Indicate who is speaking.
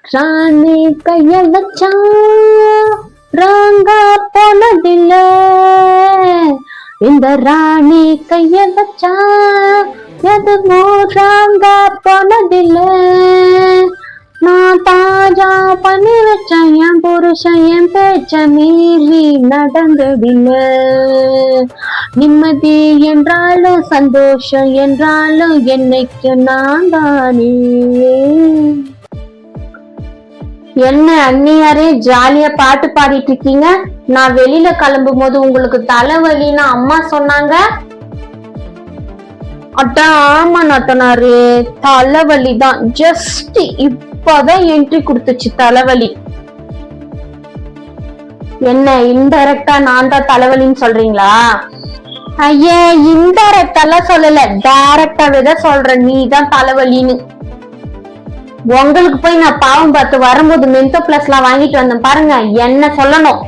Speaker 1: ராணி கைய வச்சா ராங்கா போனதில்ல, இந்த ராணி கைய வச்சா எதுவும் ராங்கா போனதில்ல. நான் தாஜா பண்ணி வச்சேன் என் புருஷன் என் பேச்ச மீறி நடந்ததில்லை. நிம்மதி என்றாலும் சந்தோஷம் என்றாலும் என்னைக்கு நான் தானே. என்ன அண்ணியாரே ஜாலியா பாட்டு பாடிட்டு இருக்கீங்க? நான் வெளியில கிளம்பும் போது உங்களுக்கு தலைவலின்னு அம்மா சொன்னாங்க. அதான் ஆமா நாத்தனாரு, தலைவலி தான். ஜஸ்ட் இப்பதான் என்ட்ரி கொடுத்துச்சு தலைவலி. என்ன இன்டைரக்டா நான் தான் தலைவலின்னு சொல்றீங்களா? ஐயே, இன்டைரக்டாலாம் சொல்லல, டைரக்டாவே தான் சொல்றேன், நீ தான் தலைவலின்னு. உங்களுக்கு போய் நான் பாவம் பார்த்து வரும்போது மென்டோ பிளஸ் எல்லாம் வாங்கிட்டு வந்தேன் பாருங்க, என்ன சொல்லணும்.